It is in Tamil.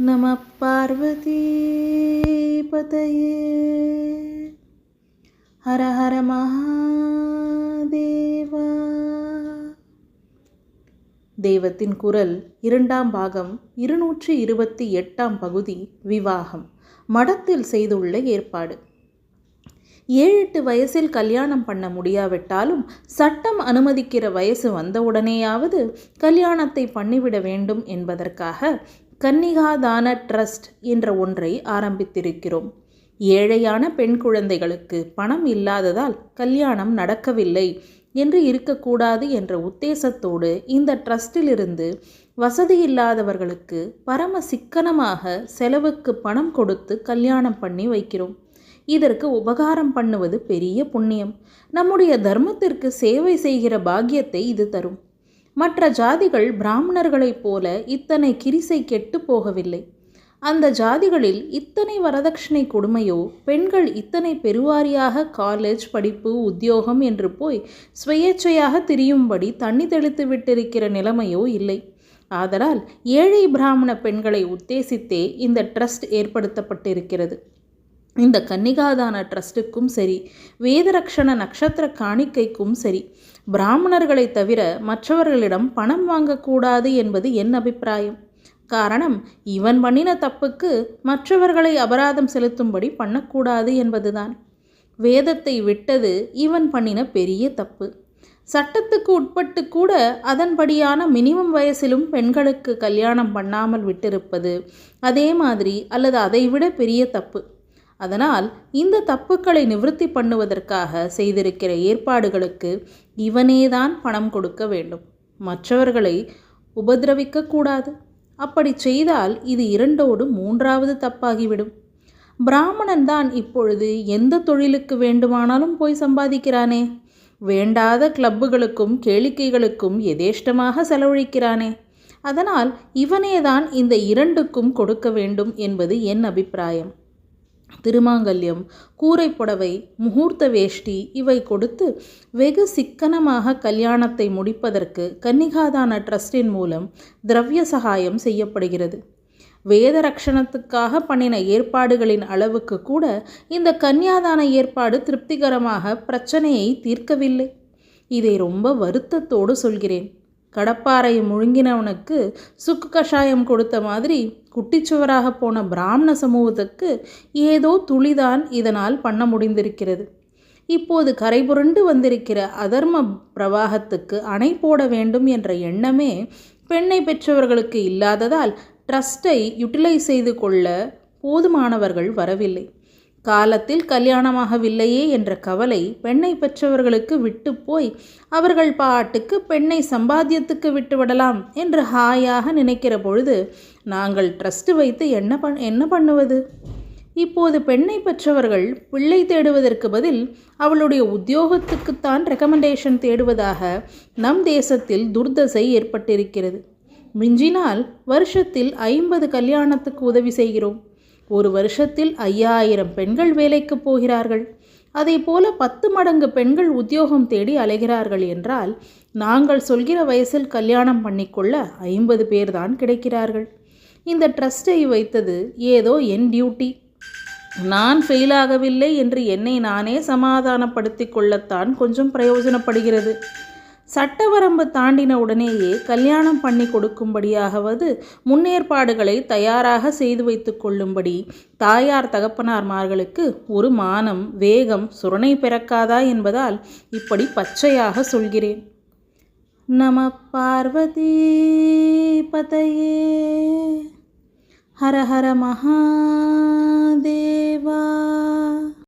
நம பார்வதி பதையே ஹர ஹர மகாதேவா. தெய்வத்தின் குரல் 2ஆம் பாகம் 228ஆம் பகுதி விவாகம். மடத்தில் செய்துள்ள ஏற்பாடு. 7-8 வயசில் கல்யாணம் பண்ண முடியாவிட்டாலும் சட்டம் அனுமதிக்கிற வயசு வந்தவுடனேயாவது கல்யாணத்தை பண்ணிவிட வேண்டும் என்பதற்காக கன்னிகாதான ட்ரஸ்ட் என்ற ஒன்றை ஆரம்பித்திருக்கிறோம். ஏழையான பெண் குழந்தைகளுக்கு பணம் இல்லாததால் கல்யாணம் நடக்கவில்லை என்று இருக்கக்கூடாது என்ற உத்தேசத்தோடு இந்த ட்ரஸ்டிலிருந்து வசதியில்லாதவர்களுக்கு பரம சிக்கனமாக செலவுக்கு பணம் கொடுத்து கல்யாணம் பண்ணி வைக்கிறோம். இதற்கு உபகாரம் பண்ணுவது பெரிய புண்ணியம். நம்முடைய தர்மத்திற்கு சேவை செய்கிற பாக்கியத்தை இது தரும். மற்ற ஜாதிகள் பிராமணர்களைப் போல இத்தனை கிரிசை கெட்டு போகவில்லை. அந்த ஜாதிகளில் இத்தனை வரதட்சணை கொடுமையோ, பெண்கள் இத்தனை பெருவாரியாக காலேஜ் படிப்பு உத்தியோகம் என்று போய் சுயேச்சையாக திரியும்படி தண்ணி தெளித்து விட்டிருக்கிற நிலைமையோ இல்லை. ஆதலால் ஏழை பிராமண பெண்களை உத்தேசித்தே இந்த ட்ரஸ்ட் ஏற்படுத்தப்பட்டிருக்கிறது. இந்த கன்னிகாதான ட்ரஸ்ட்டுக்கும் சரி, வேதரக்ஷண நட்சத்திர காணிக்கைக்கும் சரி, பிராமணர்களை தவிர மற்றவர்களிடம் பணம் வாங்கக்கூடாது என்பது என் அபிப்பிராயம். காரணம், இவன் பண்ணின தப்புக்கு மற்றவர்களை அபராதம் செலுத்தும்படி பண்ணக்கூடாது என்பதுதான். வேதத்தை விட்டது இவன் பண்ணின பெரிய தப்பு. சட்டத்துக்கு உட்பட்டு கூட அதன்படியான மினிமம் வயசிலும் பெண்களுக்கு கல்யாணம் பண்ணாமல் விட்டிருப்பது அதே மாதிரி அல்லது அதைவிட பெரிய தப்பு. அதனால் இந்த தப்புக்களை நிவர்த்தி பண்ணுவதற்காக செய்திருக்கிற ஏற்பாடுகளுக்கு இவனேதான் பணம் கொடுக்க வேண்டும். மற்றவர்களை உபதிரவிக்கக்கூடாது. அப்படி செய்தால் இது 2ஓடு 3வது தப்பாகிவிடும். பிராமணன் தான் இப்பொழுது எந்த தொழிலுக்கு வேண்டுமானாலும் போய் சம்பாதிக்கிறானே. வேண்டாத கிளப்புகளுக்கும் கேளிக்கைகளுக்கும் எதேஷ்டமாக செலவழிக்கிறானே. அதனால் இவனேதான் இந்த 2க்கும் கொடுக்க வேண்டும் என்பது என் அபிப்பிராயம். திருமாங்கல்யம், கூரை புடவை, முகூர்த்த வேஷ்டி இவை கொடுத்து வெகு சிக்கனமாக கல்யாணத்தை முடிப்பதற்கு கன்னிகாதான ட்ரஸ்டின் மூலம் திரவிய சகாயம் செய்யப்படுகிறது. வேத ரக்ஷணத்துக்காக பண்ணின ஏற்பாடுகளின் அளவுக்கு கூட இந்த கன்னியாதான ஏற்பாடு திருப்திகரமாக பிரச்சனையை தீர்க்கவில்லை. இதை ரொம்ப வருத்தத்தோடு சொல்கிறேன். கடப்பாறையை முழுங்கினவனுக்கு சுக்கு கஷாயம் கொடுத்த மாதிரி குட்டிச்சுவராக போன பிராமண சமூகத்துக்கு ஏதோ துளிதான் இதனால் பண்ண முடிந்திருக்கிறது. இப்போது கரைபுரண்டு வந்திருக்கிற அதர்ம பிரவாகத்துக்கு அணை போட வேண்டும் என்ற எண்ணமே பெண்ணை பெற்றவர்களுக்கு இல்லாததால் ட்ரஸ்டை யூட்டிலைஸ் செய்து கொள்ள போதுமானவர்கள் வரவில்லை. காலத்தில் கல்யாணமாகவில்லையே என்ற கவலை பெண்ணை பெற்றவர்களுக்கு விட்டு போய் அவர்கள் பாட்டுக்கு பெண்ணை சம்பாத்தியத்துக்கு விட்டுவிடலாம் என்று ஹாயாக நினைக்கிற பொழுது நாங்கள் ட்ரஸ்ட் வைத்து என்ன பண்ணுவது? இப்போது பெண்ணை பெற்றவர்கள் பிள்ளை தேடுவதற்கு பதில் அவளுடைய உத்தியோகத்துக்குத்தான் ரெக்கமெண்டேஷன் தேடுவதாக நம் தேசத்தில் துர்தசை ஏற்பட்டிருக்கிறது. மிஞ்சினால் வருஷத்தில் 50 கல்யாணத்துக்கு உதவி செய்கிறோம். ஒரு வருஷத்தில் 5000 பெண்கள் வேலைக்கு போகிறார்கள். அதே போல 10 மடங்கு பெண்கள் உத்தியோகம் தேடி அலைகிறார்கள் என்றால் நாங்கள் சொல்கிற வயசில் கல்யாணம் பண்ணிக்கொள்ள 50 பேர் தான் கிடைக்கிறார்கள். இந்த ட்ரஸ்டை வைத்தது ஏதோ என் டியூட்டி. நான் ஃபெயிலாகவில்லை என்று என்னை நானே சமாதானப்படுத்தி கொள்ளத்தான் கொஞ்சம் பிரயோஜனப்படுகிறது. சட்டவரம்பு தாண்டின உடனேயே கல்யாணம் பண்ணி கொடுக்கும்படியாகவது முன்னேற்பாடுகளை தயாராக செய்து வைத்து கொள்ளும்படி தாயார் தகப்பனார்மார்களுக்கு ஒரு மானம், வேகம், சுரணை பிறக்காதா என்பதால் இப்படி பச்சையாக சொல்கிறேன். நம பார்வதி பதையே ஹர ஹர மகாதேவா.